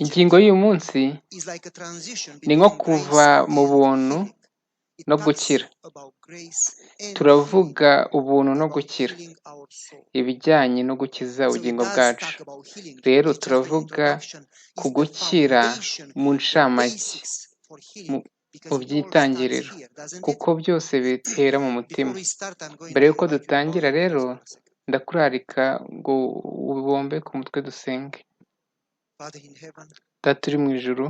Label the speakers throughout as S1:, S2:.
S1: Ingingo y'uyu munsi ni nko kuva mu buntu no gukira. Turavuga ubuntu no gukira, ibijyanye no gukiza ubugingo bwacu. Rero turavuga ku gukira mu ncamake, mu by'itangiriro, kuko byose bitera mu mutima. Mbere y'uko dutangira rero, ndakurarika ngo ubombe ku mutwe dusenge. Data uri mu ijuru,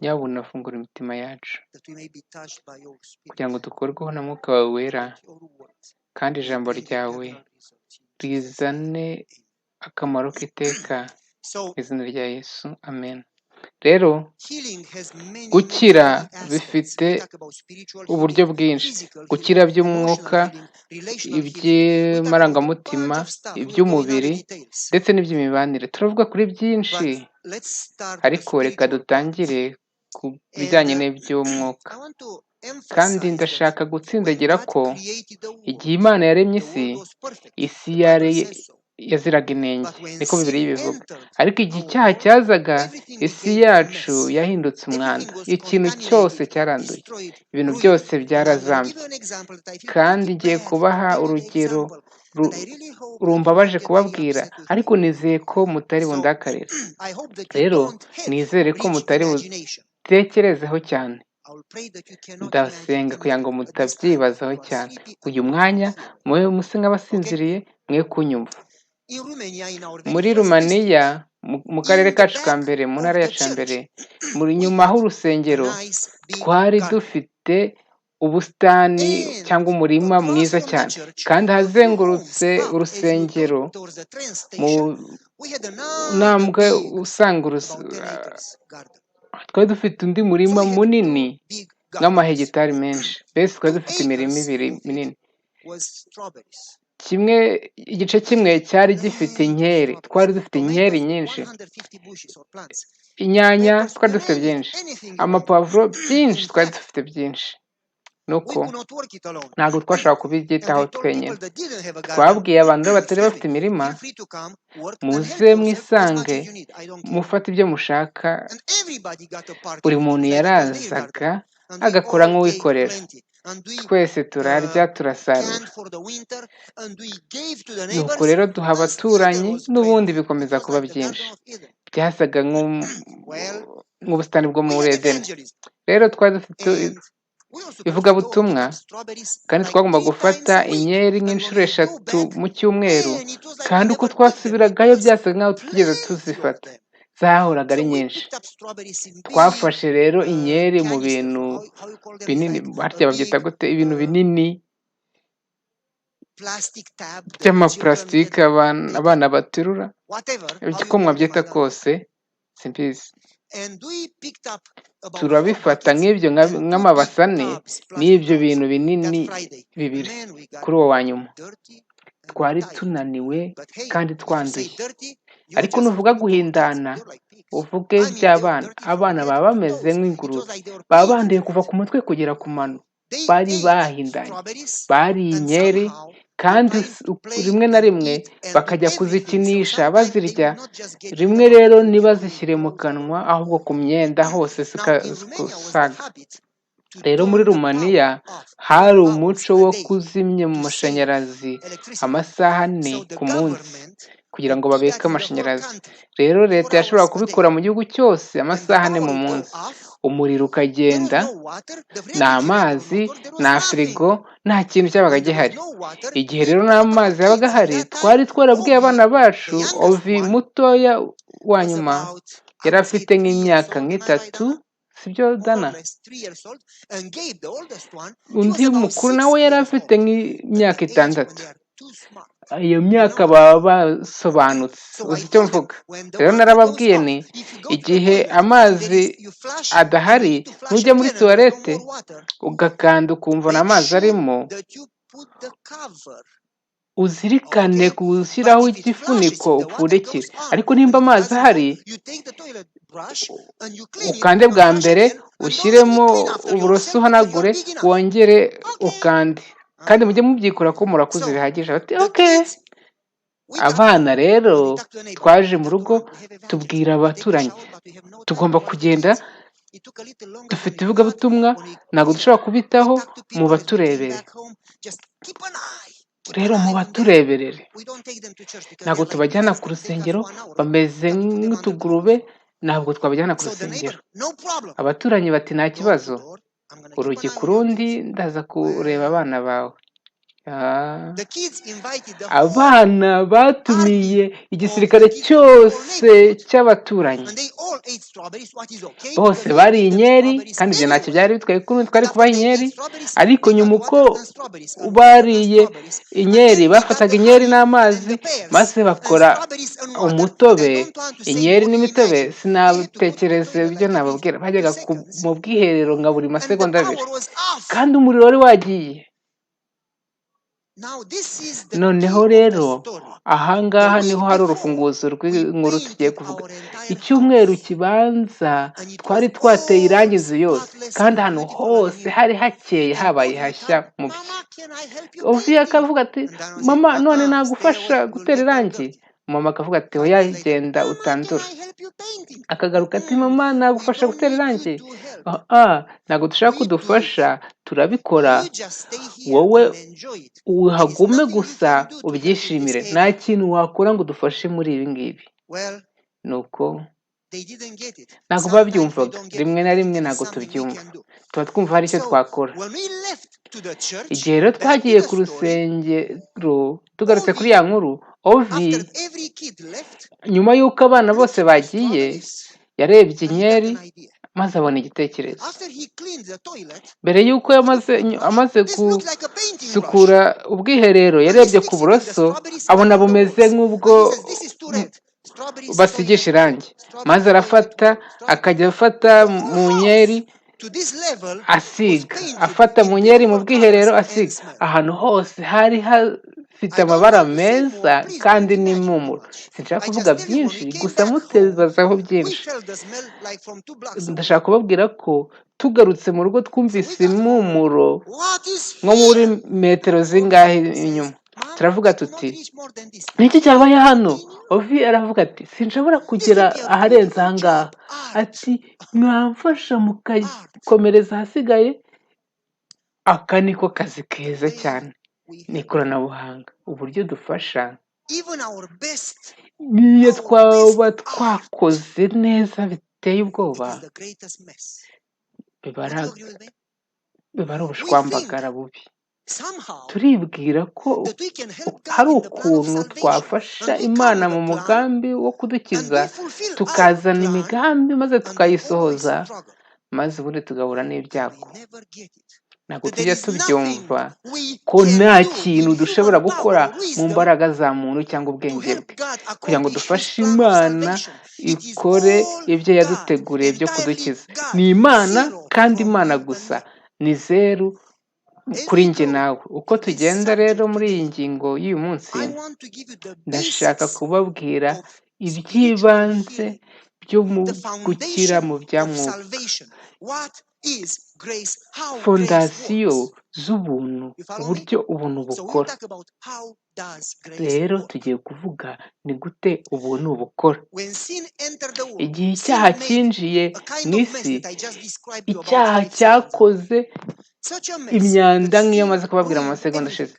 S1: nyabuna fungura imitima yacu kugira ngo dukorweho na Mwuka wawe wera, kandi ijambo ryawe rizane akamaro k'iteka mu izina rya Yesu, amen. Rero gukira bifite uburyo bwinshi: gukira by'umwuka, iby'amarangamutima, iby'umubiri ndetse n'iby'imibanire. Turavuga kuri byinshi, ariko reka dutangire ku bijyanye n'iby'umwuka. Kandi ndashaka gutsindagira ko igihe Imana yaremye isi yari yaziraga inenge, niko Bibiliya ibivuga. Ariko igihe icyaha cyazaga, isi yacu yahindutse umwanda. Ikintu cyose cyaranduye, ibintu byose byarazambye. Kandi ngiye kubaha urugero rumbabaje kubabwira, ariko nizeye ko mutari bundakarire. Rero nizere ko mutari butekerezeho cyane. Ndasenga kugira ngo mutabyibazaho cyane. Uyu mwanya mube muse nk'abasinziriye, mwe kunyumva. Muri Rumaniya, mu karere kacu ka mbere, mu ntara yacu ya mbere, nyuma h'urusengero, twari dufite ubusitani cyangwa umurima mwiza cyane, kandi ahazengurutse urusengero mu ntambwe usanga twari dufite undi murima munini nk'amahegitari menshi. Mbese twari dufite imirima ibiri minini. Igice kimwe cyari gifite inkeri, twari dufite inkeri nyinshi. Inyanya twari dufite byinshi, amapavuro byinshi, twari dufite byinshi. Nuko ntabwo twashobora kubyitaho twenyine. Twabwiye abantu batari bafite imirima, muze mwisange mufate ibyo mushaka. Buri muntu yarazaga agakora nk'uwikorera. Twese turarya, turasarura. Nuko rero duha abaturanyi, n'ubundi bikomeza kuba byinshi. Byasaga nk'ubusitani bwo muri Edeni. Rero twari dufite ivugabutumwa, kandi twagomba gufata inkeri nk'inshuro 3 mu cyumweru, kandi uko twasubiragayo byasaga nk'aho tutigeze tuzifata, zahoraga ari nyinshi. Twafashe rero inkeri mu bintu binini, harya babyita gute, ibintu binini by'amaparasitike abana baterura, uko mwabyita kose simbizi. Turabifata nk'ibyo nk'amabase 4 n'ibyo bintu binini 2 kuri uwo wa nyuma. Twari tunaniwe kandi twanduye, ariko nuvuga guhindana, uvuge by'abana. Abana baba bameze nk'ingurube, baba banduye kuva ku mutwe kugera ku mano. Bari bahindanye, bari inkeri, kandi rimwe na rimwe bakajya kuzikinisha bazirya. Rimwe rero ntibazishyire mu kanwa, ahubwo ku myenda hose zikasaga. Rero muri Rumaniya hari umuco wo kuzimya mu mashanyarazi amasaha 4 ku munsi, kugira ngo babike amashanyarazi. Rero leta yashobora kubikora mu gihugu cyose amasaha 4 mu munsi. Umuriro ukagenda, nta mazi, nta firigo, nta kintu cyabaga gihari. Igihe rero nta mazi yabaga ahari, twari twarabwiye abana bacu. Ovi mutoya wa nyuma yari afite nk'imyaka 3, sibyo Dana? Undi mukuru nawe yari afite nk'imyaka 6. Iyo myaka baba basobanutse, uzi icyo mvuga. Rero narababwiye ni igihe amazi adahari, ntujya muri tuwarete ugakanda ukumva n'amazi arimo, uzirikane gushyiraho igifuniko upfundikire. Ariko nimba amazi ahari, ukande bwa mbere, ushyiremo uburoso uhanagure, wongere ukande. Kandi mujye mubyikora ko murakuze bihagije. Bati okay. abana rero twaje mu rugo tubwira abaturanyi tugomba kugenda dufite ivugabutumwa ntabwo dushobora kubitaho mu baturebere rero mu batureberere ntabwo tubajyana ku rusengero bameze nk'utugurube ntabwo twabajyana ku rusengero abaturanyi bati nta kibazo urugi ku rundi ndaza kureba abana bawe abana batumiye igisirikare cyose cy'abaturanyi bose bariye inkeri kandi ibyo ntacyo byari bitwaye ko twari kubaha inkeri ariko nyuma uko bariye inkeri bafataga inkeri n'amazi maze bakora umutobe inkeri n'imitobe sinabutekereze ibyo nababwira bajyaga mu bwiherero nka buri masegonda abiri kandi umuriro wari wagiye noneho rero ahangaha niho hari urufunguzo rw'inkuru tugiye kuvuga icyumweru kibanza twari twateye irangi inzu yose kandi ahantu hose hari hakeye habaye hashya mu bye Oviya akavuga ati mama none nagufasha gutera irangi mama akavuga ati oya genda utandura akagaruka ati mama nagufasha gutera irangi ntabwo dushaka kudufasha turabikora wowe uhagume gusa ubyishimire nta kintu wakora ngo udufashe muri ibi ngibi nuko ntabwo babyumvaga rimwe na rimwe ntabwo tubyumva tuba twumva hari icyo twakora igihe rero twagiye ku rusengero tugarutse kuri ya nkuru Ovi nyuma y'uko abana bose bagiye yarebye inkeri maze abona igitekerezo mbere y'uko amaze gusukura ubwiherero yarebye ku buroso abona bumeze nk'ubwo basigisha irangi maze arafata akajya afata mu nkeri asiga afata mu nkeri mu bwiherero asiga ahantu hose hari hafite amabara meza kandi n'impumuro sinshaka kuvuga byinshi gusa mutebazaho byinshi ndashaka kubabwira ko tugarutse mu rugo twumvise impumuro nko muri metero zingahe inyuma turavuga tuti niki cyabaye hano Ovi aravuga ati sinshobora kugera aharenze ahangaha ati mwamfasha mukakomereza ahasigaye aka niko kazi keza cyane ni ikoranabuhanga uburyo dufasha niyo twaba twakoze neza biteye ubwoba biba ari ubushwambagara bubi turibwira ko hari ukuntu twafasha Imana mu mugambi wo kudukiza tukazana imigambi maze tukayisohoza maze ubundi tugahura n'ibyago ntabwo tujya tubyumva ko nta kintu dushobora gukora mu mbaraga za muntu cyangwa ubwenge bwe kugira ngo dufashe Imana ikore ibyo yaduteguriye byo kudukiza ni Imana kandi Imana gusa ni zeru kuri njye nawe uko tugenda rero muri iyi ngingo y'uyu munsi ndashaka kubabwira iby'ibanze byo mu gukira mu bya mwuka fondasiyo z'ubuntu uburyo ubuntu bukora rero tugiye kuvuga ni gute ubuntu bukora igihe icyaha cyinjiye mu isi icyaha cyakoze imyanda nk'iyo maze kubabwira mu masegonda ashize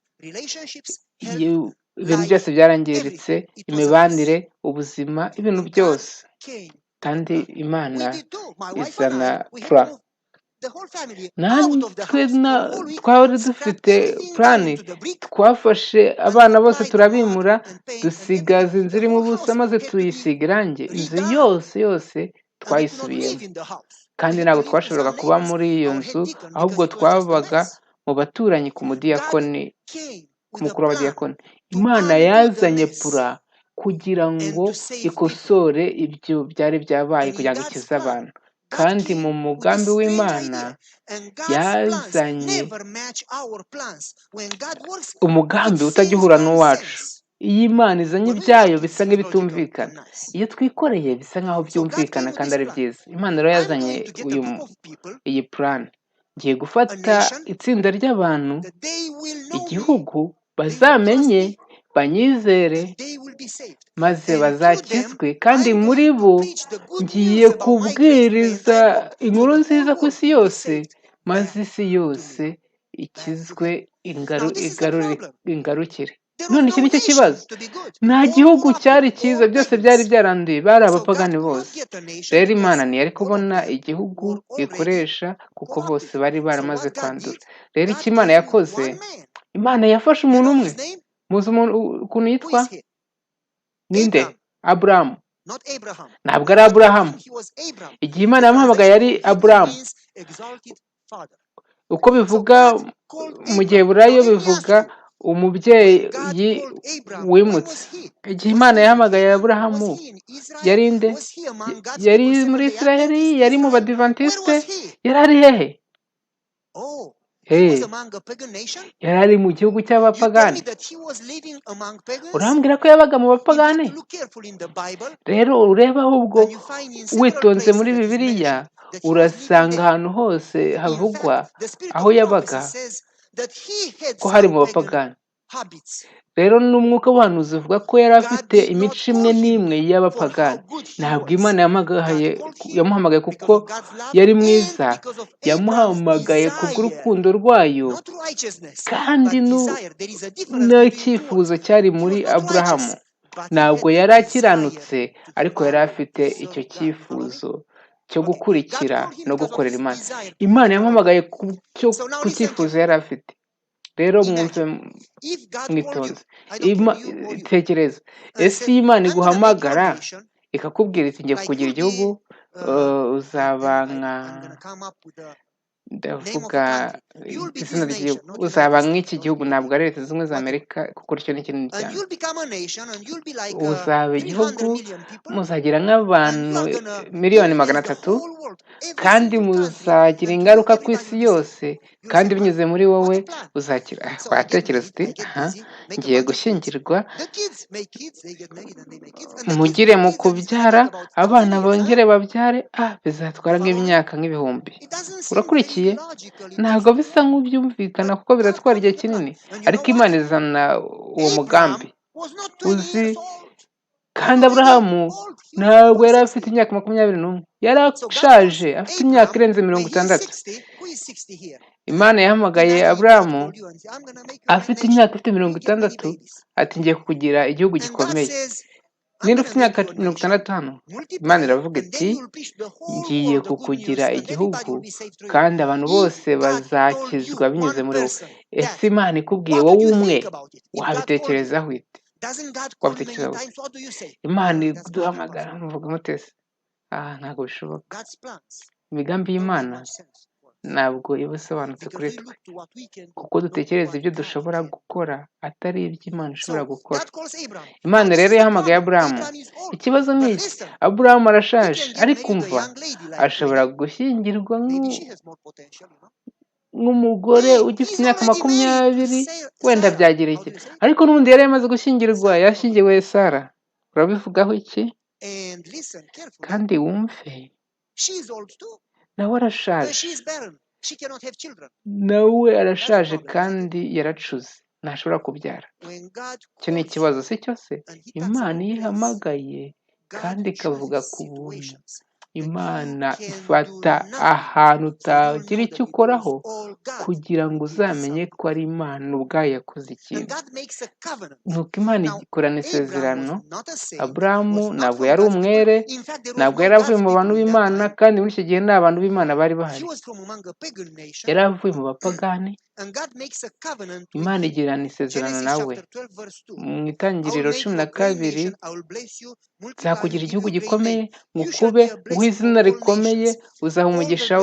S1: ibintu byose byarangiritse imibanire ubuzima ibintu byose kandi Imana izana pura natwe twari dufite purani twafashe abana bose turabimura dusigaza inzu irimo ubusa maze tuyisiga irangi inzu yose twayisubiyemo kandi ntabwo twashoboraga kuba muri iyo nzu ahubwo twabaga mu baturanyi ku mudiyakoni ku mukuru w'abadiyakoni Imana yazanye pura kugira ngo ikosore ibyo byari byabaye kugira ngo ikize abantu kandi mu mugambi w'Imana yazanye umugambi utajya uhura n'uwacu iyo Imana izanye ibyayo bisa nk'ibitumvikana iyo twikoreye bisa nk'aho byumvikana kandi ari byiza Imana rero yazanye iyi purani ngiye gufata itsinda ry'abantu igihugu bazamenye banyizere maze bazakizwe, kandi muri bo ngiye kubwiriza inkuru nziza ku isi yose, maze isi yose ikizwe ingarukire. None iki nicyo kibazo, nta gihugu cyari cyiza, byose byari byaranduye, bari abapagani bose. Rero Imana ntiyari kubona igihugu ikoresha kuko bose bari baramaze kwandura. Rero icyo Imana yakoze, Imana yafashe umuntu umwe. Muzi ukuntu yitwa? Ninde? Aburahamu. Ntabwo ari Aburahamu. Igihe Imana yamuhamagaye yari Aburahamu. Uko bivuga mu Giheburayo bivuga umubyeyi wimutse. Igihe Imana yahamagaye Aburahamu yari nde? Yari muri Isiraheli? Yari mu Badivantiste? Yari ari hehe? Yari ari mu gihugu cy'abapagani. Urambwira ko yabaga mu bapagani? Rero ureba ahubwo witonze muri Bibiliya urasanga ahantu hose havugwa aho yabaga ko hari mu bapagani. Rero n'umwuka w'ubuhanuzi uvuga ko yari afite imico imwe n'imwe y'abapagani. Ntabwo Imana yamuhamagaye kuko yari mwiza, yamuhamagaye kubw'urukundo rwayo, kandi n'icyifuzo cyari muri Aburahamu. Ntabwo yari akiranutse, ariko yari afite icyo cyifuzo cyo gukurikira no gukorera Imana. Imana yamuhamagaye ku cyifuzo yari afite. Rero mwumve mwitonze, tekereza, ese iyo Imana iguhamagara ikakubwira iti ngiye kugira igihugu, uzaba nka, ndavuga izina ry'igihugu, uzaba nk'iki gihugu, ntabwo ari Leta Zunze Ubumwe za Amerika kuko cyo ni kinini cyane. Uzaba igihugu, muzagira nk'abantu 300,000,000, kandi muzagira ingaruka ku isi yose, kandi binyuze muri wowe uzakira. Watekereza uti ngiye gushyingirwa, mugire mu kubyara, abana bongere babyare, bizatwara nk'imyaka nk'ibihumbi. Urakurikiye? Ntabwo bisa nk'ubyumvikana kuko biratwara igihe kinini, ariko Imana izana uwo mugambi. Uzi, kandi Aburahamu ntabwo yari afite imyaka 21, yari ashaje, afite imyaka irenze 60. Imana yahamagaye Aburahamu afite imyaka 60, ati ngiye kugira igihugu gikomeye. Niba ufite imyaka 60 hano, Imana iravuga iti ngiye kukugira igihugu, kandi abantu bose bazakizwa binyuze muri wowe. Ese Imana ikubwiye wowe umwe, wabitekerezaho ite? Imana iduhamagara, muvuga mutese? Ntabwo bishoboka. Imigambi y'Imana ntabwo iba isobanutse kuri twe, kuko dutekereza ibyo dushobora gukora atari ibyo Imana ishobora gukora. Imana rero yahamagaye Aburahamu. Ikibazo ni iki? Aburahamu arashaje, ariko umva, ashobora gushyingirwa nk'umugore ugifite imyaka 20, wenda byagira iki, ariko n'ubundi yari yamaze gushyingirwa, yashyingiwe Sara. Urabivugaho iki? Kandi wumve, nawe arashaje, nawe arashaje kandi yaracuze, ntashobora kubyara. Icyo ni ikibazo, si cyo se? Imana iyo ihamagaye kandi ikavuga ku buntu, Imana ifata ahantu utagira icyo ukoraho kugira ngo uzamenye ko ari Imana ubwayo yakoze ikintu. Nuko Imana ikorana isezerano. Aburahamu ntabwo yari umwere, ntabwo yari avuye mu bantu b'Imana, kandi muri icyo gihe nta bantu b'Imana bari bahari, yari avuye mu bapagani. Imana igirana isezerano nawe. Mu Itangiriro 12, nzakugira igihugu gikomeye, ngukube, nguhe izina rikomeye, uzaha umugisha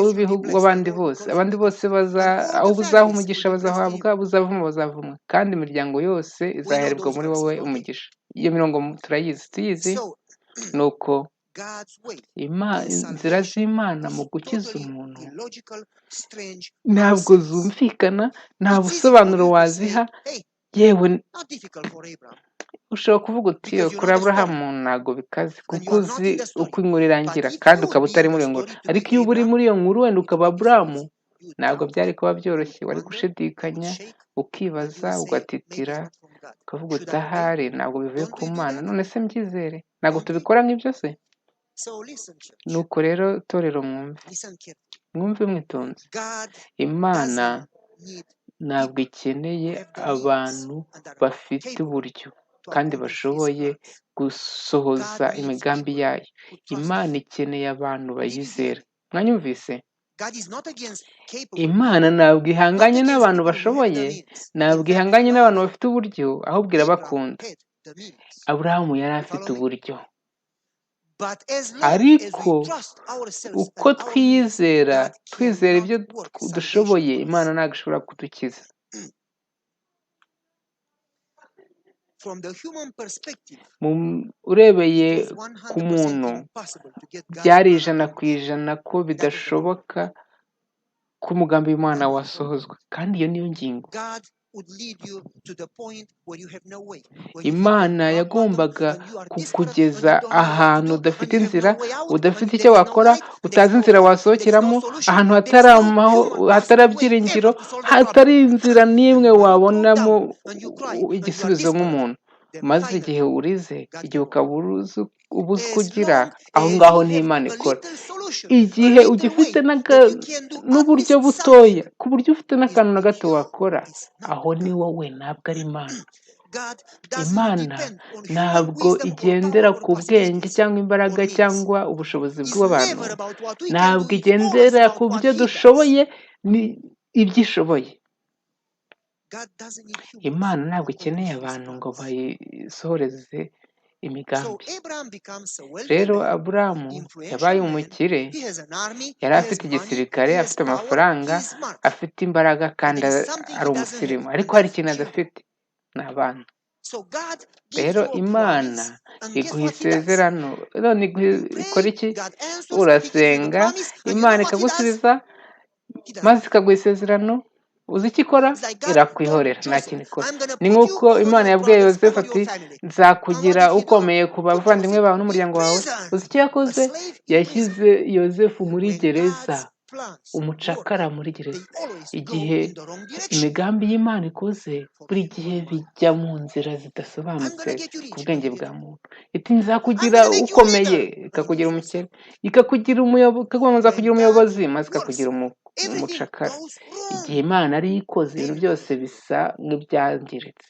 S1: w'abandi bose. Abandi bose aho uzaha umugisha bazahabwa, buzavuma bazavumwa, kandi imiryango yose izahererwa muri wowe umugisha. Iyo mirongo turayizi, tuyizi. Nuko inzira z'Imana mu gukiza umuntu ntabwo zumvikana, nta busobanuro waziha. Yewe ushobora kuvuga uti kuri Aburahamu ntabwo bikaze, kuko uzi uko inkuru irangira, kandi ukaba utari muri iyo nkuru. Ariko iyo uba uri muri iyo nkuru, wenda ukaba Aburahamu, ntabwo byari kuba byoroshye. Wari gushidikanya, ukibaza, ugatitira, ukavuga uti ahari ntabwo bivuye ku Mana, none se mbyizere? Ntabwo tubikora nk'ibyo se? Nuko rero torero mwumve mwitonze. Imana ntabwo ikeneye abantu bafite uburyo kandi bashoboye gusohoza imigambi yayo. Imana ikeneye abantu bayizera. Mwanyumvise? Imana ntabwo ihanganye n'abantu bashoboye, ntabwo ihanganye n'abantu bafite uburyo, ahubwo irabakunda. Aburahamu yari afite uburyo, ariko uko twizera ibyo dushoboye, Imana ntabwo ishobora kudukiza. Urebeye ku muntu, byari 100% ko bidashoboka ko umugambi w'Imana wasohozwa, kandi iyo niyo ngingo. Imana yagombaga kukugeza ahantu udafite inzira, udafite icyo wakora, utazi inzira wasohokeramo, ahantu hatari byiringiro, hatari inzira n'imwe wabonamo igisubizo nk'umuntu. Maze igihe urize, igihe ukaba ubuze uko ugira, aho ngaho n'Imana ikora. Igihe ugifite n'uburyo butoya, ku buryo ufite n'akantu na gato wakora, aho ni wowe, ntabwo ari Imana. Imana ntabwo igendera ku bwenge cyangwa imbaraga cyangwa ubushobozi bw'abantu, ntabwo igendera ku byo dushoboye, ni ibyo ishoboye. Imana ntabwo ikeneye abantu ngo bayisohoreze imigambi. Rero Aburahamu yabaye umukire, yari afite igisirikare, afite amafaranga, afite imbaraga kandi ari umusirimu, ariko hari ikintu adafite, ni abana. Rero Imana iguha isezerano, none ikora iki? Urasenga, Imana ikagusubiza, maze ikaguha isezerano. Uzi icyo ikora? Irakwihorera, nta kintu ikora. Ni nk'uko Imana yabwiye Yosefu ati nzakugira ukomeye ku bavandimwe bawe n'umuryango wawe. Uzi icyo yakoze? Yashyize Yosefu muri gereza, umucakara muri gereza. Igihe imigambi y'Imana ikoze, buri gihe bijya mu nzira zidasobanutse ku bwenge bwa muntu. Iti nzakugira ukomeye, ikakugira umukene, ikakugira umuyobozi, maze ikakugira umucakara. Igihe Imana ari ikoze, ibintu byose bisa nk'ibyangiritse.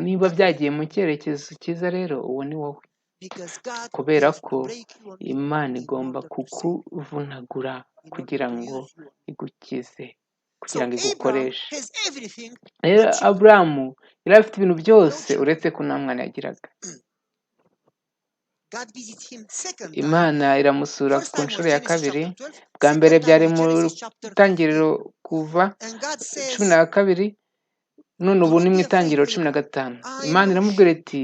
S1: Niba byagiye mu cyerekezo cyiza, rero uwo ni wowe, kubera ko Imana igomba kukuvunagura kugira ngo igukize, kugira ngo igukoreshe. Rero Aburahamu yari afite ibintu byose uretse ko nta mwana yagiraga. Imana iramusura ku nshuro ya kabiri. Bwa mbere byari mu itangiriro kuva 12, none ubu ni mu itangiriro 15. Imana iramubwira iti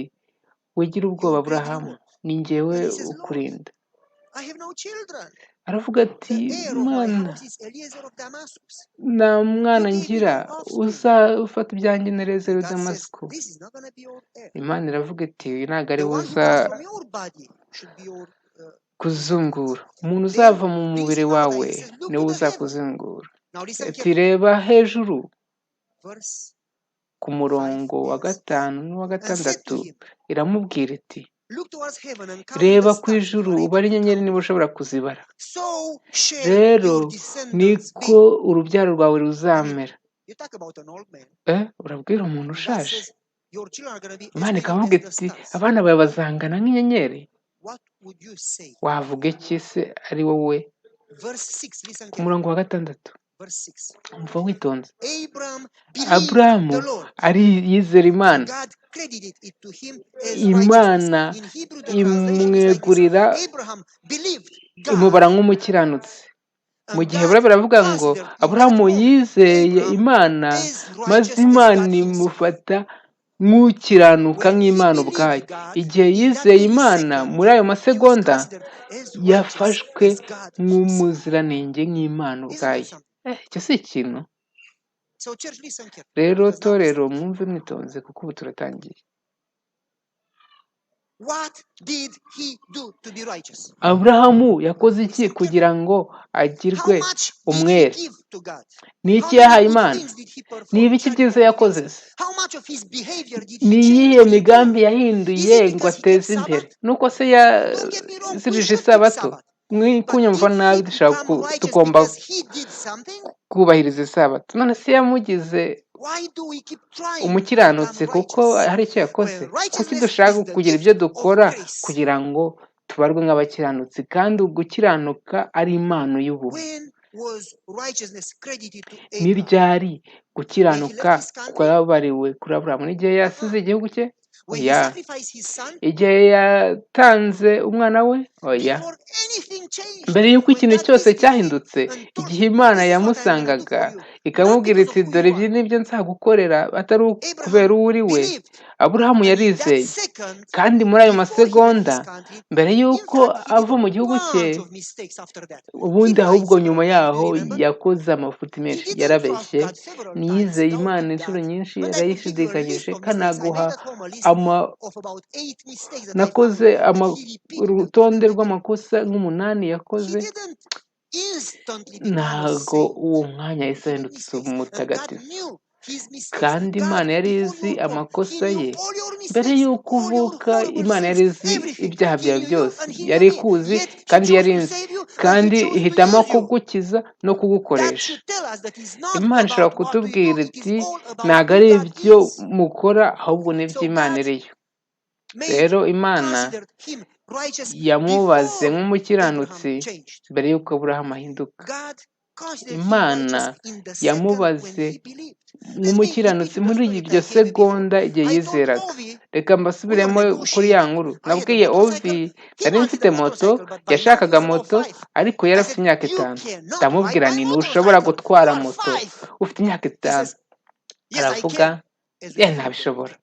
S1: wigira ubwoba Aburahamu, ni njyewe ukurinda. Aravuga ati Mana, nta mwana ngira, uzafata ibyanjye na Eliyezeri w'i Damasiko. Imana iravuga iti uyu ntabwo ari we uza kuzungura, umuntu uzava mu mubiri wawe niwe uzakuzungura. Ati reba hejuru ku murongo wa 5 n'uwa 6, iramubwira iti reba ku ijuru ubare inyenyeri niba ushobora kuzibara. Rero niko urubyaro rwawe ruzamera. Urabwira umuntu ushaje? Imana ikavuga iti abana bawe bazangana nk'inyenyeri. Wavuga iki se ari wowe? Ku murongo wa 6, umva witonze. Aburahamu yizera Imana, Imana imwegurira, imubara nk'umukiranutsi. Mu gihe baravuga ngo Aburahamu yizeye Imana, maze Imana imufata nk'ukiranuka nk'Imana ubwayo. Igihe yizeye Imana, muri ayo masegonda yafashwe nk'umuziranenge nk'Imana ubwayo. Icyo si ikintu? Rero torero mwumve mwitonze kuko ubu turatangiye. Aburahamu yakoze iki kugira ngo agirwe umwere? Ni iki yahaye Imana? ni ibiki byiza yakoze se? Ni iyihe migambi yahinduye ngo ateze imbere? Nuko se yazirije isabato? Kunyumva nabi tugomba kubahiriza isabato. None se yamugize umukiranutsi kuko hari icyo yakoze? Kuki dushaka kugira ibyo dukora kugira ngo tubarwe nk'abakiranutsi, kandi gukiranuka ari impano y'ubuntu? Ni ryari gukiranuka kwabariwe kuri Aburahamu? N'igihe yasize igihugu cye? Oya. Igihe yatanze umwana we? Oya. Mbere y'uko ikintu cyose cyahindutse, igihe Imana yamusangaga ikamubwira iti dore ibyo nibyo nzagukorera atari kubera uwo uri we, Aburahamu yarizeye. Kandi muri ayo masegonda, mbere y'uko ava mu gihugu cye, ubundi ahubwo nyuma yaho yakoze amafuti menshi, yarabeshye, ntiyizeye Imana inshuro nyinshi, yarayishidikanyije, kanaguha nakoze urutonde rw'amakosa nk'umunani yakoze. Ntago uwo mwanya yahise ahindutse umutagatifu, kandi Imana yari izi amakosa ye mbere y'uko uvuka. Imana yari izi ibyaha byawe byose, yari ikuzi kandi yari inzi, kandi ihitamo kugukiza no kugukoresha. Imana ishobora kutubwira iti ntabwo ari ibyo mukora, ahubwo n'ibyo Imana iriyo. Rero Imana yamubaze nk'umukiranutsi mbere y'uko Aburahamu ahinduka. Imana yamubaze nk'umukiranutsi muri iryo segonda igihe yizeraga. Reka mbasubiremo kuri ya nkuru nabwiye. Ovi nari mfite moto, yashakaga moto ariko yari afite imyaka 5. Ndamubwira nti ntushobora gutwara moto ufite imyaka 5. Aravuga ntabishobora,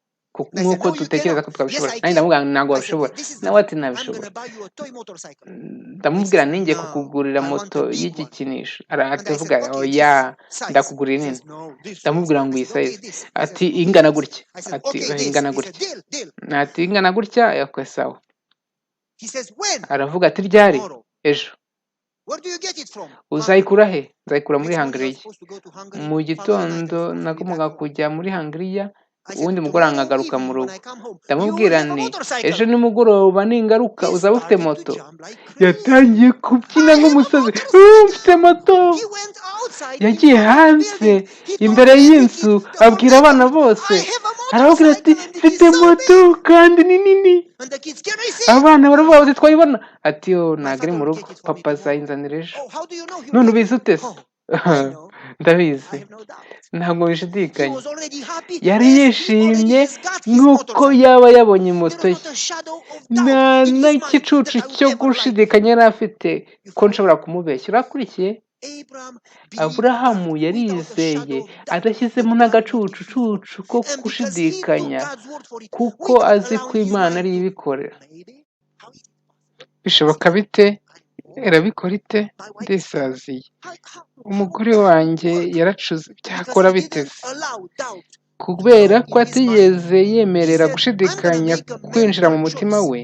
S1: nk'uko dutekereza ko twabishobora. Nanjye ndamubwira ntabwo wabishobora, nawe ati ntabishobora. Ndamubwira ninjye kukugurira moto y'igikinisho. Aravuga oya, ndakugurira nini. Ndamubwira ngo iyi size. Ati ingana gutya. Ati ingana gutya. Ati ingana gutya. Yakwe sawa. Aravuga ati ryari? Ejo. Uzayikura he? Nzayikura muri Hungariya. Mu gitondo nagombaga kujya muri Hungariya, ubundi mugoroba nkagaruka mu rugo. Ndamubwira nti ejo nimugoroba ningaruka uzaba ufite moto. Yatangiye kubyina nk'umusazi. Mfite moto. Yagiye hanze imbere y'inzu abwira abana bose, arababwira ati mfite moto kandi ni nini. Abana baravuga bati twayibona. Ati yo ntabwo ari mu rugo, papa azayinzanira ejo. None ubizi ute se? Ndabizi, ntabwo bishidikanya. Yari yishimye nk'uko yaba yabonye moto ye. Nta n'igicucu cyo gushidikanya yari afite ko nshobora kumubeshya. Urakurikiye? Aburahamu yarizeye adashyizemo n'agacucucucu ko gushidikanya, kuko azi ko Imana ariyo ibikorera. Bishoboka bite? Irabikora ite? Ndisaziye. Umugore wanjye yaracuze, byakora biteze. Kubera ko atigeze yemerera gushidikanya kwinjira mu mutima we,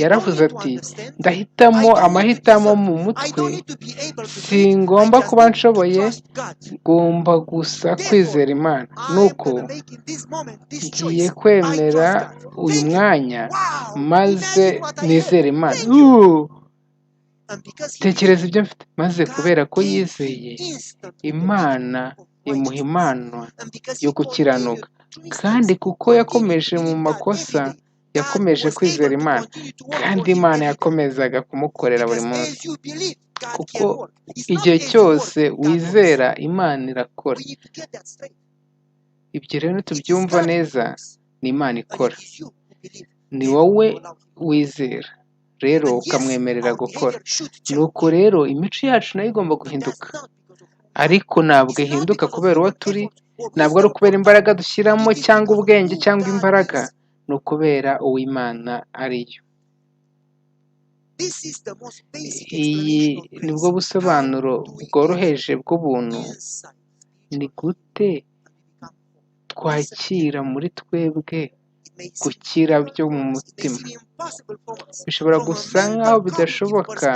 S1: yaravuze ati ndahitamo amahitamo mu mutwe, singomba kuba nshoboye, ngomba gusa kwizera Imana. Nuko ngiye kwemera uyu mwanya maze nizere Imana. Tekereza ibyo mfite. Maze kubera ko yizeye, Imana imuha impano yo gukiranuka, kandi kuko yakomeje mu makosa, yakomeje kwizera Imana, kandi Imana yakomezaga kumukorera buri munsi. Kuko igihe cyose wizera, Imana irakora. Ibyo rero tubyumva neza, ni Imana ikora. Ni wowe wizera rero ukamwemerera gukora. Nuko rero imico yacu nayo igomba guhinduka, ariko ntabwo ihinduka kubera uwo turi, ntabwo ari ukubera imbaraga dushyiramo cyangwa ubwenge cyangwa imbaraga, ni ukubera uw'Imana ariyo. Iyi nibwo busobanuro bworoheje bw'ubuntu. Ni gute twakira muri twebwe gukira byo mu mutima? Bishobora gusa nk'aho bidashoboka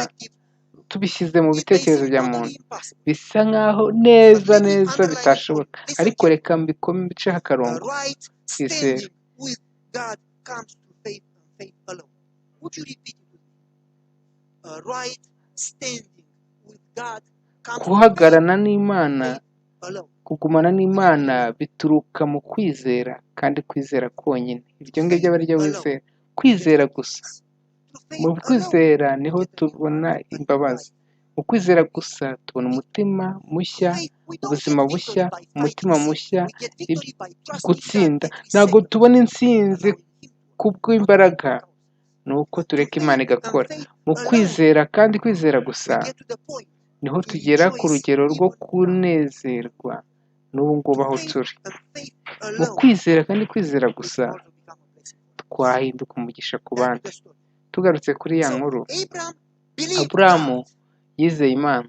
S1: tubishyize mu bitekerezo bya muntu bisa nkaho neza neza bitashoboka, ariko reka mbiceho akarongo. Kwizera guhagararana n'Imana, kugumana n'Imana bituruka mu kwizera, kandi kwizera konyine. Ibyo ngibyo aba aribyo wizera, kwizera gusa. Mu kwizera niho tubona imbabazi. Mu kwizera gusa tubona umutima mushya, ubuzima bushya, umutima mushya, gutsinda. Ntabwo tubona intsinzi kubw'imbaraga, ni uko tureka Imana igakora. Mu kwizera kandi kwizera gusa niho tugera ku rugero rwo kunezerwa n'ubu ngubu aho turi. Mu kwizera kandi kwizera gusa twahinduka umugisha ku bandi. Tugarutse kuri ya nkuru, Aburahamu yizeye Imana.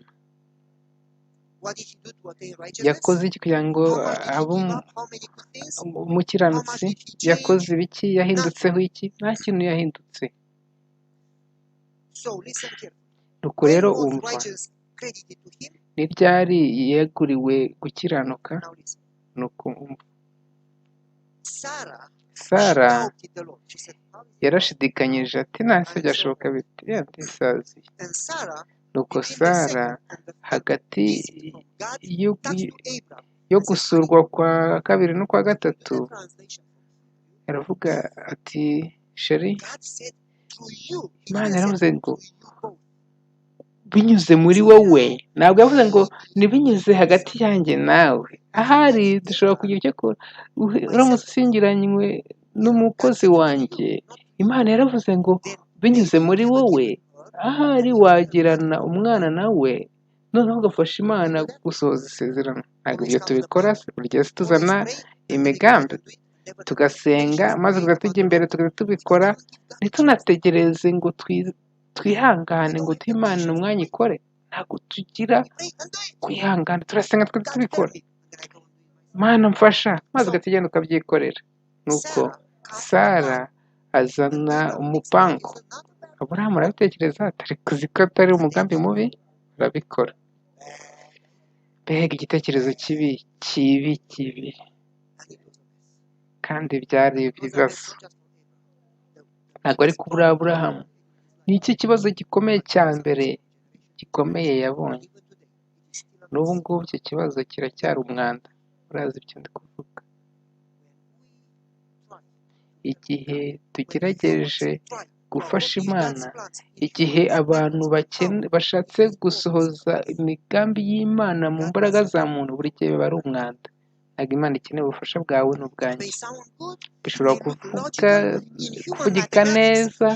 S1: Yakoze iki kugira ngo abe umukiranutsi? Yakoze ibiki? Yahindutseho iki? Nta kintu yahindutse. Nuko rero umva, ni ryari yeguriwe gukiranuka? Nuko umva, Sara yarashidikanyije ati ntase byashoboka bite, yandisaziye. Nuko Sara hagati yo gusurwa kwa kabiri no kwa gatatu aravuga ati sheri, Imana yaravuze ngo binyuze muri wowe. Ntabwo yavuze ngo nibinyuze hagati yanjye nawe. Ahari dushobora kugira icyo kora, uramutse ushyingiranywe n'umukozi wanjye, Imana yaravuze ngo binyuze muri wowe, ahari wagirana umwana nawe, noneho ugafasha Imana gusohoza isezerano. Ntabwo ibyo tubikora, buri gihe tuzana imigambi tugasenga, maze tujya imbere tugahita tubikora, ntitunategereze ngo twihangane ngo duhe Imana umwanya ikore. Ntabwo tugira kwihangana, turasenga tubikora, Mana mfasha, maze ugatugenda ukabyikorera. Nuko Sara azana umupangu. Aburahamu arabitekereza ati ariko uzi ko atari umugambi mubi, urabikora. Mbega igitekerezo kibi kibi kibi, kandi byari ibibazo. Ntabwo ari kubura Aburahamu. Ni iki kibazo gikomeye cya mbere gikomeye yabonye. N'ubu ngubu icyo kibazo kiracyari umwanda. Urazi icyo ndi kuvuga. Igihe tugerageje gufasha Imana, igihe abantu bashatse gusohoza imigambi y'Imana mu mbaraga za muntu, buri gihe biba ari umwanda. Ntabwo Imana ikeneye ubufasha bwawe n'ubwanjye. Bishobora kuvugika neza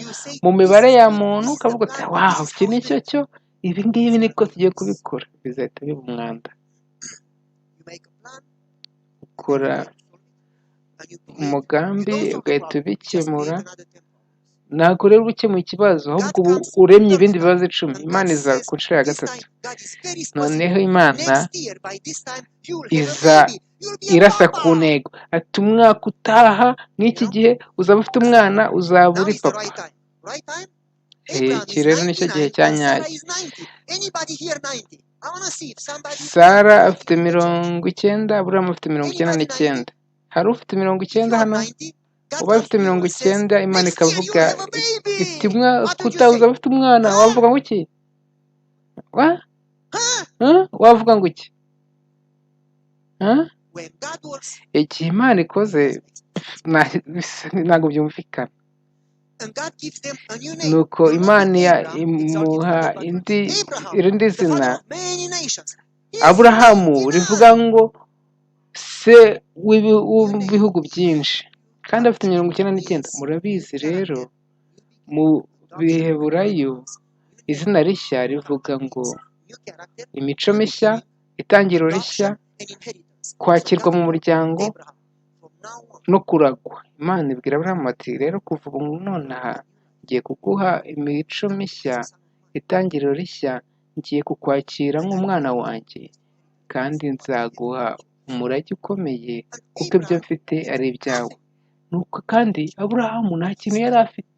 S1: mu mibare ya muntu, ukavuga uti wawu, iki ni cyo ibi ngibi niko tugiye kubikora, bizahita biba umwanda. Ukora umugambi ugahita ubikemura, ntabwo rero uba ukemuye ikibazo, ahubwo ubu uremye ibindi bibazo 10. Imana iza ku nshuro ya gatatu, noneho Imana iza irasa ku ntego, ati umwaka utaha nk'iki gihe uzaba ufite umwana, uzaba uri papa. Iki rero nicyo gihe cya nyacyo. Sara afite 90, Aburahamu afite 99. Hari ufite 90 hano? Uba afite 90, Imana ikavuga iti umwaka utaha uzaba ufite umwana, wavuga ngo iki? Wavuga ngo iki? Igihe Imana ikoze ntabwo byumvikana. Nuko Imana imuha irindi zina, Aburahamu, rivuga ngo se w'ibihugu byinshi, kandi afite 99. Murabizi rero mu Biheburayo izina rishya rivuga ngo imico mishya, itangiriro rishya, kwakirwa mu muryango no kuragwa. Imana ibwira Aburahamu ati rero kuva ubu nonaha ngiye kuguha imico mishya, itangiriro rishya, ngiye kukwakira nk'umwana wanjye, kandi nzaguha umurage ukomeye, kuko ibyo mfite ari ibyawe. Nuko kandi Aburahamu nta kintu yari afite,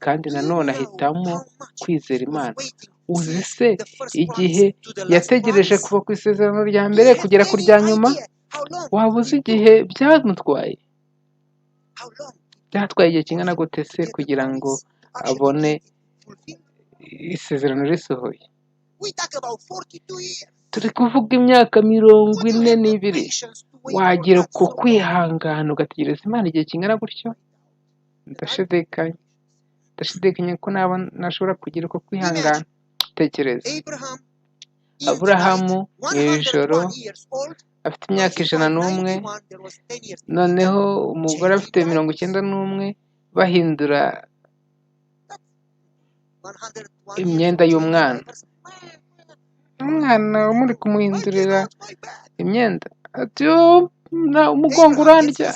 S1: kandi nanone ahitamo kwizera Imana. uzi se igihe yategereje kuva ku isezerano rya mbere kugera ku rya nyuma? Waba uzi igihe byamutwaye? Byatwaye igihe kingana gute se kugira ngo abone isezerano risohoye? Turi kuvuga imyaka 42. Wagira uko kwihangana ugategereza Imana igihe kingana gutyo? Ndashidikanya ko nashobora kugira uko kwihangana. Tekereza Aburahamu mu ijoro afite imyaka 101, noneho umugore afite 91, bahindura imyenda y'umwana. Umwana muri kumuhindurira imyenda ati umugongo urandya.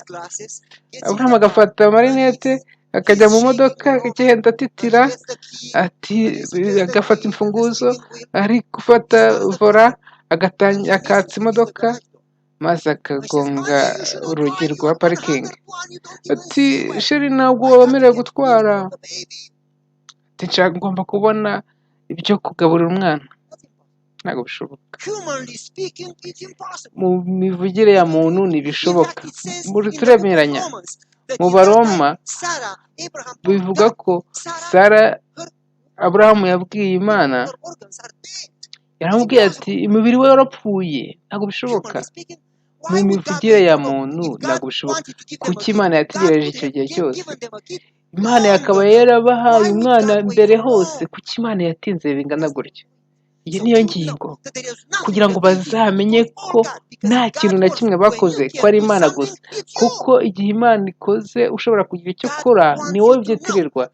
S1: Aburahamu agafata amarinete akajya mu modoka akagenda atitira, ati agafata imfunguzo ari gufata vora akatsa imodoka maze akagonga urugi rwa parikingi. Ati sheri ntabwo wemerewe gutwara. Ati ngomba kubona ibyo kugaburira umwana. Ntabwo bishoboka. Mu mivugire ya muntu ntibishoboka. Turemeranya. Mu Baroma bivuga ko Sara Aburahamu yabwiye Imana, yaramubwiye ati umubiri we warapfuye, ntabwo bishoboka. Mu mivugire ya muntu ntabwo bishoboka. Kuki Imana yategereje icyo gihe cyose? Imana yakaba yarabahaye umwana mbere hose. Kuki Imana yatinze bingana gutya? Iyi niyo ngingo, kugira ngo bazamenye ko nta kintu na kimwe bakoze, ko ari Imana gusa. Kuko igihe Imana ikoze ushobora kugira icyo ukora, ni wowe byitirirwa.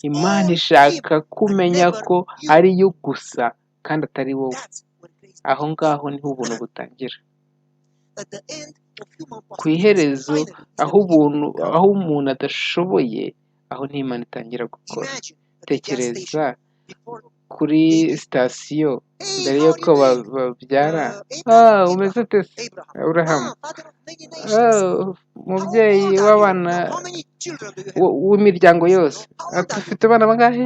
S1: Imana ishaka kumenya ko ari yo gusa kandi atari wowe. Aho ngaho niho ubuntu butangira. Ku iherezo, aho umuntu adashoboye, aho niho Imana itangira gukora. Tekereza kuri sitasiyo mbere y'uko babyara. Umeze ute se Aburahamu? Umubyeyi w'abana w'imiryango yose. Ati ufite abana bangahe?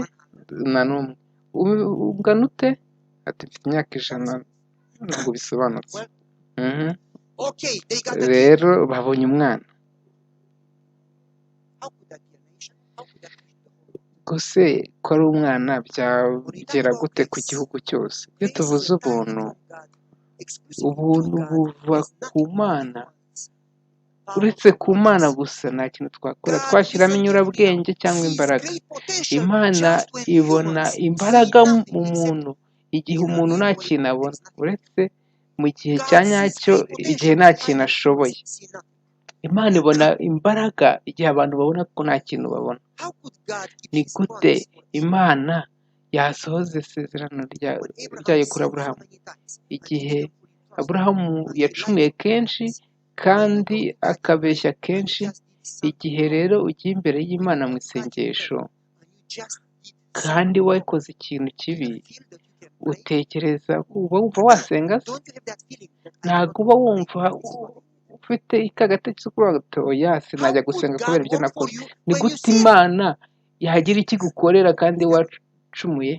S1: Nta n'umwe. Ungana ute? Ati mfite imyaka 100. Ntabwo bisobanutse. Rero babonye umwana. Gusa ko ari umwana byagera gute ku gihugu cyose? Iyo tuvuze ubuntu buva ku Mana. Uretse ku Mana gusa nta kintu twakora twashyiramo inyurabwenge cyangwa imbaraga. Imana ibona imbaraga mu muntu igihe umuntu nta kintu abona, uretse mu gihe cya nyacyo, igihe nta kintu ashoboye. Imana ibona imbaraga igihe abantu babona ko nta kintu babona. Ni gute Imana yasohoza isezerano ryayo kuri Aburahamu? Igihe Aburahamu yacumuye kenshi kandi akabeshya kenshi. Igihe rero ugiye imbere y'Imana mu isengesho kandi wakoze ikintu kibi, utekereza uba wumva wasenga se? Ntabwo uba wumva ufite ikagatekerezo kuvuga ngo oya sinajya gusenga kubera ibyo nakoze. Ni gute Imana yagira iki gukorera kandi wacumuye?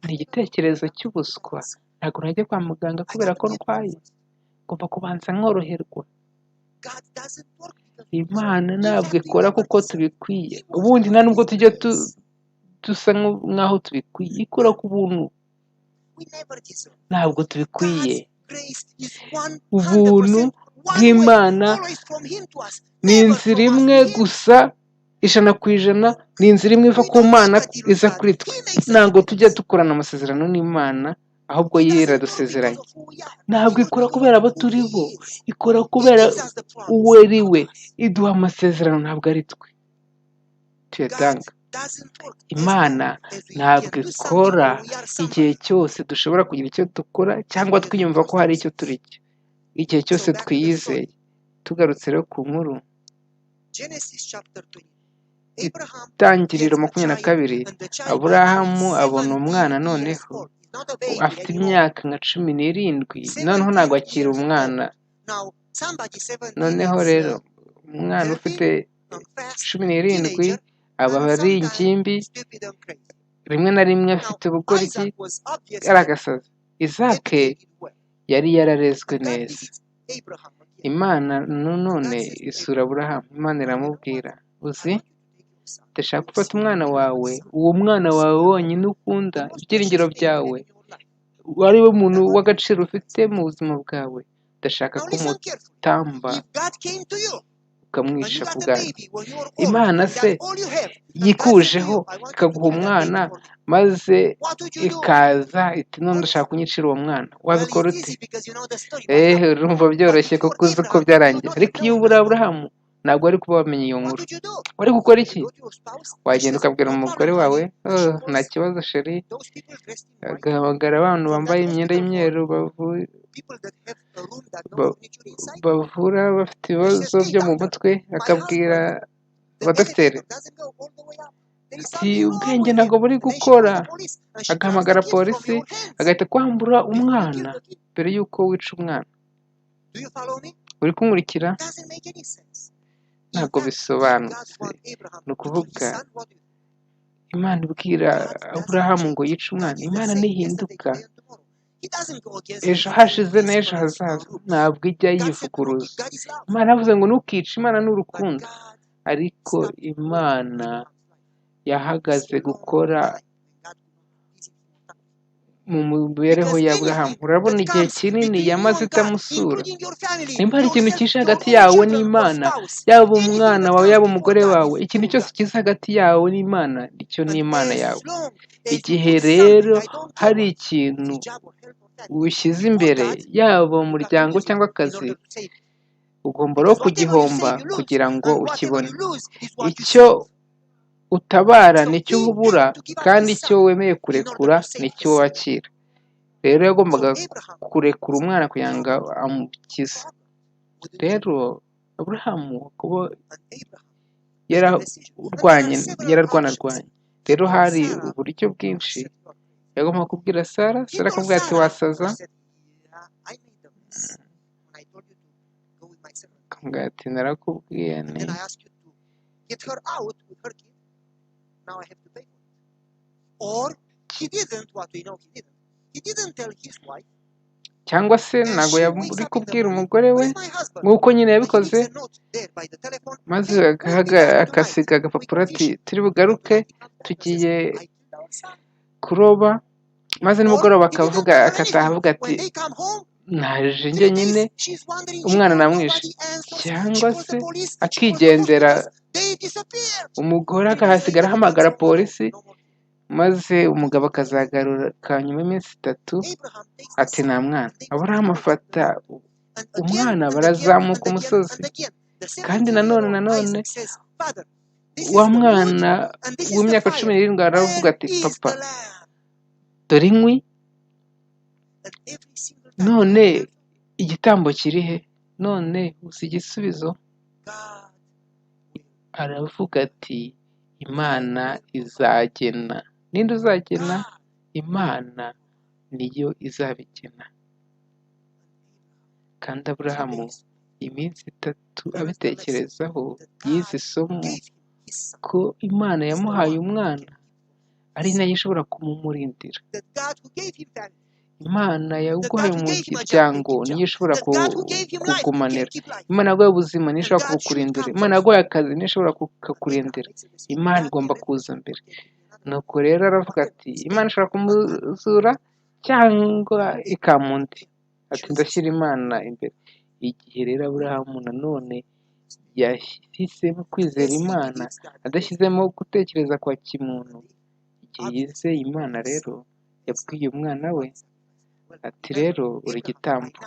S1: Ni igitekerezo cy'ubuswa. Ntabwo najya kwa muganga kubera ko ndwaye, ngomba kubanza nkoroherwa. Imana ntabwo ikora kuko tubikwiye. Ubundi nta nubwo tujya dusa nk'aho tubikwiye. Ikora ku buntu. Ntabwo tubikwiye. Ubuntu bw'Imana ni inzira imwe gusa, 100%. Ni inzira imwe iva ku Mana iza kuri twe. Ntabwo tujya dukorana amasezerano n'Imana, ahubwo iradusezeranye. Ntabwo ikora kubera abo turi bo, ikora kubera uwo ari we. Iduha amasezerano, ntabwo ari twe tuyatanga. Imana ntabwo ikora igihe cyose dushobora kugira icyo dukora cyangwa twiyumva ko hari icyo turi cyo. Igihe cyose twiyizeye. Tugarutse rero ku nkuru, Itangiriro 22, Aburahamu abona umwana, noneho afite imyaka nka 17, noneho ntabwo akiri umwana. Noneho rero umwana ufite 17 aba ari ingimbi, rimwe na rimwe afite ubugoryi ari agasazi. Isake yari yararezwe neza. Imana none isura Aburahamu. Imana iramubwira, uzi, ndashaka gufata umwana wawe, uwo mwana wawe wonyine ukunda, ibyiringiro byawe, wari we muntu w'agaciro ufite mu buzima bwawe, ndashaka ko umutamba ukamwisha ku bwanjye. Imana se yikujeho ikaguha umwana maze ikaza iti none ndashaka kunyicira uwo mwana, wabikora ute? Urumva byoroshye kuko uzi uko byarangiye. Ariko iyo ubura Aburahamu ntabwo wari kuba wamenye iyo nkuru. Wari gukora iki? Wagenda ukabwira umugore wawe, nta kibazo sheri, agahamagara abantu bambaye imyenda y'imyeru bavura bafite ibibazo byo mu mutwe, akabwira abadogiteri ati ubwenge ntabwo buri gukora, agahamagara polisi agahita kwambura umwana mbere y'uko wica umwana. Uri kumurikira? Ntabwo bisobanutse. Ni ukuvuga Imana ibwira Aburahamu ngo yice umwana, Imana ntihinduka. Ejo hashize n'ejo hazaza ntabwo ijya yivuguruza. Imana yavuze ngo ntukice, Imana ni urukundo. Ariko Imana yahagaze gukora mu mibereho ya Aburahamu. Urabona igihe kinini yamaze itamusura. Nimba hari ikintu kishe hagati yawe n'Imana, yaba umwana wawe yaba umugore wawe, ikintu cyose kiza hagati yawe n'Imana nicyo n'Imana yawe. Igihe rero hari ikintu ushyize imbere, yaba umuryango cyangwa akazi, ugomba rero kugihomba kugira ngo ukibone. Icyo utabara nicyo ubura, kandi icyo wemeye kurekura nicyo wakira. Rero yagombaga kurekura umwana kugira ngo amukize. Rero Aburahamu kuba yararwanarwanye, rero hari uburyo bwinshi yagomba kubwira Sara. Sara akabwira ati wasaza, akambwira ati narakubwiye nti cyangwa se ntabwo yari kubwira umugore we nk'uko nyine yabikoze, maze akasiga agapapuro ati turi bugaruke tugiye kuroba, maze nimugoroba akataha avuga ati naje njyenyine umwana namwishe. Cyangwa se akigendera, umugore akahasigara ahamagara polisi, maze umugabo akazagaruka nyuma y'iminsi 3 ati nta mwana. Aburahamu afata umwana barazamuka umusozi, kandi nanone wa mwana w'imyaka 17 aravuga ati papa dore inkwi, none igitambo kiri he? None uzi igisubizo? Aravuga ati Imana izagena. Ninde uzagena? Imana niyo izabigena. Kandi Aburahamu iminsi 3 abitekerezaho, yize isomo ko Imana yamuhaye umwana ari nayo ishobora kumumurindira. Imana yaguhaye umuryango niyo ishobora kugumanira. Imana yaguhaye ubuzima niyo ishobora kukurindira. Imana yaguhaye akazi niyo ishobora kukurindira. Imana igomba kuza mbere. Nuko rero aravuga ati Imana ishobora kumuzura cyangwa ikamundi. Ati ndashyira Imana imbere. Igihe rero Aburahamu nanone yahisemo kwizera Imana, adashyizemo gutekereza kwa kimuntu, igihe yizeye Imana rero yabwiye umwana we ati rero uri igitambo.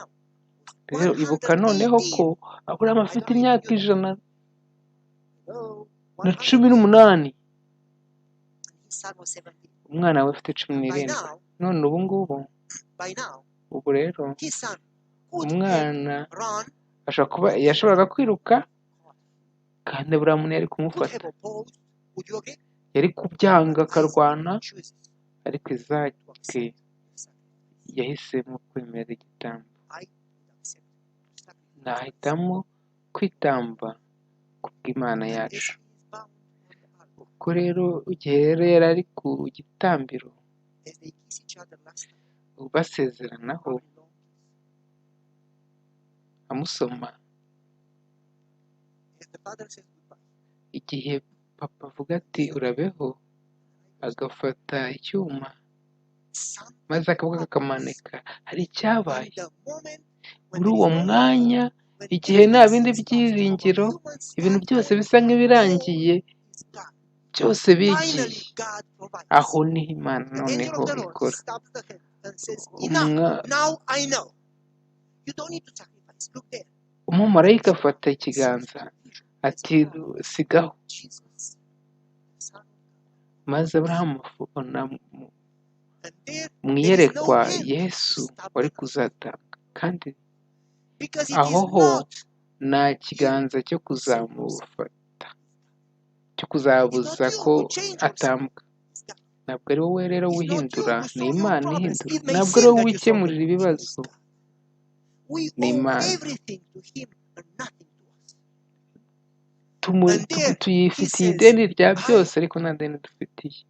S1: Rero ibuka noneho ko Aburahamu afite imyaka 118, umwana we afite 17. None ubu rero umwana yashoboraga kwiruka, kandi Aburahamu yari kumufata, yari kubyanga akarwana, ariko Isake yahisemo kwemera igitambo. Nahitamo kwitamba kubw'Imana yacu. nuko rero igihe rero yari ari ku gitambiro basezeranaho amusoma, igihe papa avuga ati urabeho, agafata icyuma maze akaboko kakamanika, hari icyabaye muri uwo mwanya. Igihe nta bindi byiringiro, ibintu byose bisa nk'ibirangiye, byose bigiye, aho niho Imana noneho ikora. Umumarayika afata ikiganza ati sigaho, maze Aburahamu abona mu iyerekwa Yesu wari kuzatanga, kandi aho ho nta kiganza cyo kuzamufata, cyo kuzabuza ko atambuka. Ntabwo ari wowe rero wihindura, ni Imana ihindura. Ntabwo ari wowe wikemurira ibibazo, ni Imana. Tuyifitiye ideni rya byose, ariko nta deni dufitiye.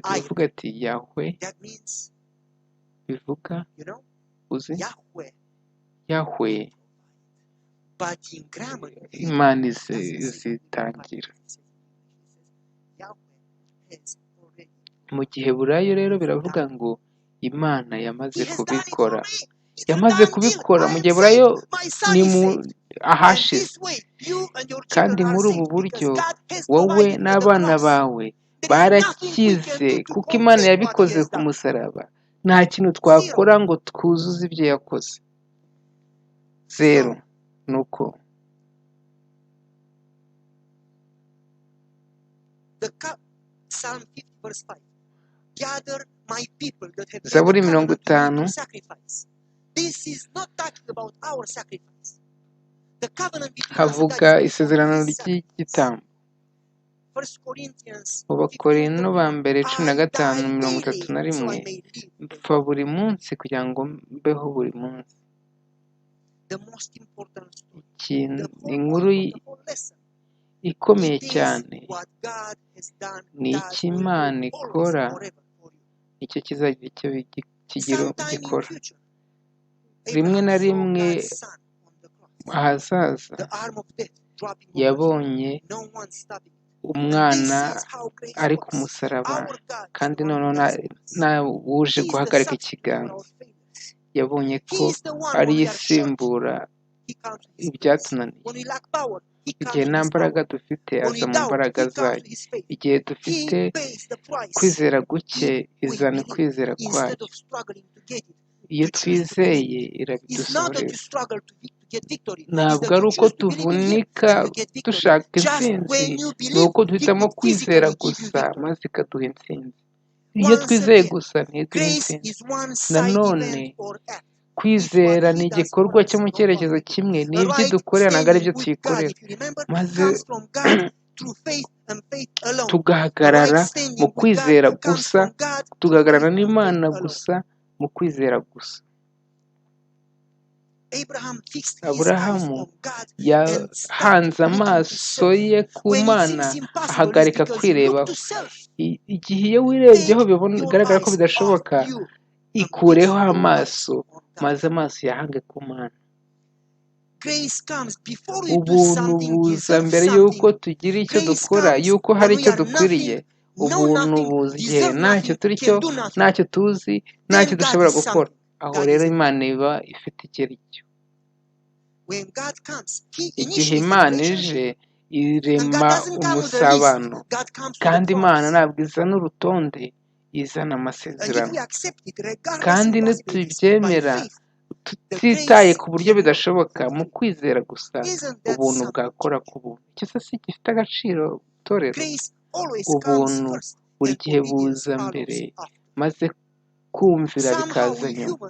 S1: Tuvuga ati Yahwe, bivuga uzi Yahwe, Imana izitangira. Mu Giheburayo rero biravuga ngo Imana yamaze kubikora, yamaze kubikora. Mu Giheburayo ni mu ahashize, kandi muri ubu buryo wowe n'abana bawe barakize, kuko Imana yabikoze ku musaraba. Nta kintu twakora ngo twuzuze ibyo yakoze, zero. Nuko Zaburi 50 havuga isezerano ry'igitambo. Mu Bakorinto ba mbere 15:31, mpfa buri munsi kugira ngo mbeho buri munsi. Inkuru ikomeye cyane ni icyo Imana ikora, nicyo kizagira icyo gikora. Rimwe na rimwe ahazaza yabonye umwana ari ku musaraba, kandi noneho nta wuje guhagarika ikiganza. Yabonye ko ari isimbura ibyatunaniye. Igihe nta mbaraga dufite, aza mu mbaraga zayo. Igihe dufite kwizera guke, izana kwizera kwayo. Iyo twizeye irabidusoreza. Ntabwo ari uko tuvunika dushaka intsinzi, ni uko duhitamo kwizera gusa, maze ikaduha intsinzi. Iyo twizeye gusa ntiduhe intsinzi. Nanone kwizera ni igikorwa cyo mu cyerekezo kimwe n'ibyo dukorera, ntabwo ari byo tuyikorera, maze tugahagarara mu kwizera gusa, tugahagarara n'Imana gusa mu kwizera gusa. Aburahamu yahanze amaso ye ku Mana, ahagarika kwirebaho. Igihe iyo wirebyeho bigaragara ko bidashoboka, ikureho amaso, maze amaso yahange ku Mana. Ubuntu buza mbere y'uko tugira icyo dukora, y'uko hari icyo dukwiriye. Ubuntu buza igihe ntacyo turi cyo, ntacyo tuzi, ntacyo dushobora gukora. Aho rero Imana iba ifite icyerekezo. Igihe Imana ije irema umusabano, kandi Imana ntabwo izana urutonde, izana amasezerano. Kandi nitubyemera tutitaye ku buryo bidashoboka, mu kwizera gusa, ubuntu bwakora ku buntu. Icyo se si gifite agaciro, torero? Ubuntu buri gihe buza mbere, maze kumvira bikaza nyuma.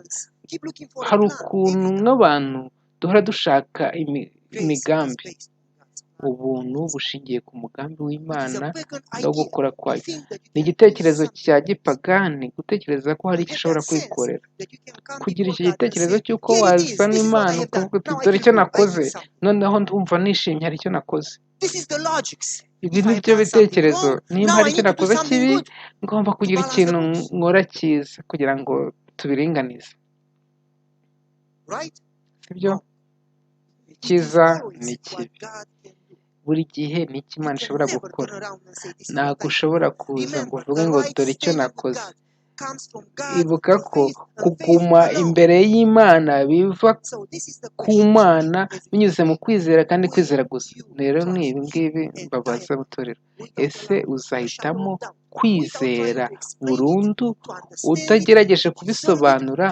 S1: Hari ukuntu nk'abantu duhora dushaka imigambi, ubuntu bushingiye ku mugambi w'Imana no gukora kwayo. Ni igitekerezo cya gipagani gutekereza ko hari icyo ushobora kwikorera. Kugira icyo gitekerezo cy'uko wazana Imana ukavuga uti dore icyo nakoze, noneho ndumva nishimye hari icyo nakoze. Ibi ni byo bitekerezo. Niba hari icyo nakoze kibi, ngomba kugira ikintu nkora cyiza kugira ngo tubiringanize. Sibyo? Icyiza n'ikibi. Buri gihe ni iki Imana ishobora gukora. Ntabwo ushobora kuza ngo uvuge ngo dore icyo nakoze. Ibuka ko kuguma imbere y'Imana biva ku Mana binyuze mu kwizera kandi kwizera gusa. Rero ni ibi ngibi mbabaza gutorera. Ese uzahitamo kwizera burundu utagerageje kubisobanura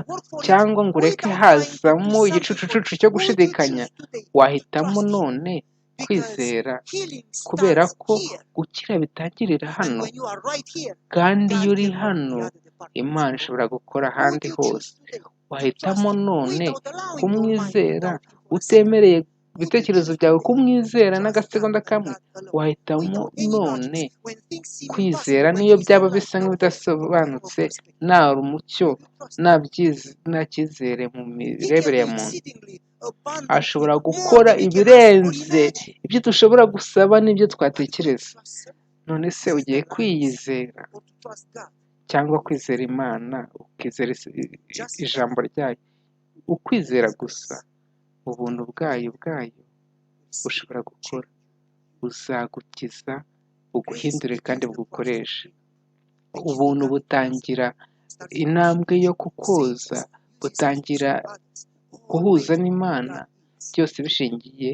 S1: cyangwa ngo ureke hazamo igicucucucu cyo gushidikanya? Wahitamo none kwizera kubera ko gukira bitangirira hano, kandi iyo uri hano Imana ishobora gukora ahandi hose. Wahitamo none kumwizera utemereye ibitekerezo byawe kumwizera n'agasegonda kamwe. Wahitamo none kwizera niyo byaba bisa nk'ibidasobanutse, nta umucyo, nta cyizere mu mirebere ya muntu. Ashobora gukora ibirenze ibyo dushobora gusaba n'ibyo twatekereza. None se ugiye kwiyizera cyangwa kwizera Imana, ukizera ijambo ryayo? Ukwizera gusa ubuntu bwayo bushobora gukora, buzagukiza, buguhindure kandi bugukoreshe. Ubuntu butangira intambwe yo kukoza, butangira guhuza n'Imana, byose bishingiye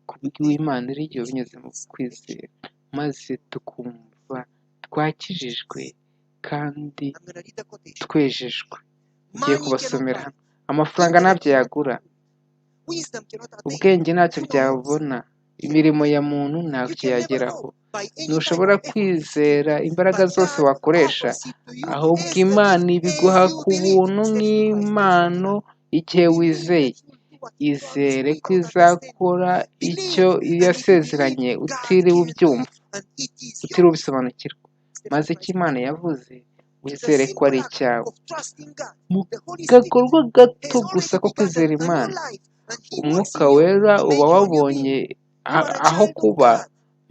S1: ku bw'Imana iriyo binyuze mu kwizera, maze tukumva twakijijwe kandi twejejwe. Ngiye kubasomera hano. Amafaranga ntabyo yagura, ubwenge ntacyo byabona, imirimo ya muntu ntacyo yageraho. Ntushobora kwizera imbaraga zose wakoresha, ahubwo Imana ibiguha ku buntu nk'impano igihe wizeye. Izere ko izakora icyo yasezeranye utiriwe ubyumva, utiriwe ubisobanukirwa, maze icyo Imana yavuze wizere ko ari icyawe. Mu gakorwa gato gusa ko kwizera Imana, Umwuka Wera uba wabonye aho kuba,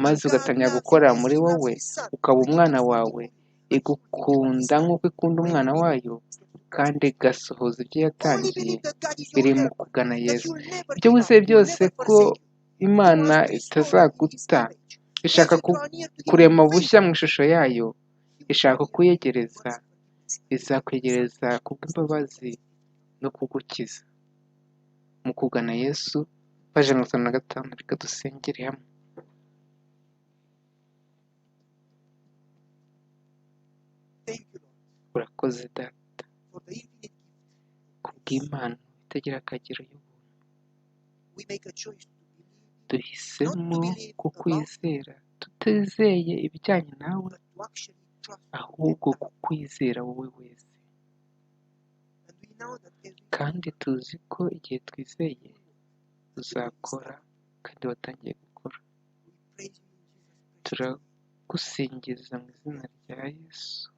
S1: maze ugatangira gukora muri wowe, ukaba umwana wawe, igukunda nk'uko ikunda umwana wayo, kandi igasohoza ibyo yatangiye biri mu kugana Yesu. Ibyo wizeye byose ko Imana itazaguta, ishaka kurema bushya mu ishusho yayo, ishaka kuyegereza, izakwegereza kubw'imbabazi no kugukiza. Mu kugana Yesu, paji 55. Reka dusengere hamwe. Urakoze Data kubw'Imana itagira akagero y'ubuntu. Duhisemo kukwizera tutizeye ibijyanye nawe, ahubwo kukwizera wowe wese. Kandi tuzi ko igihe twizeye uzakora kandi watangiye gukora. Turagusingiza mu izina rya Yesu.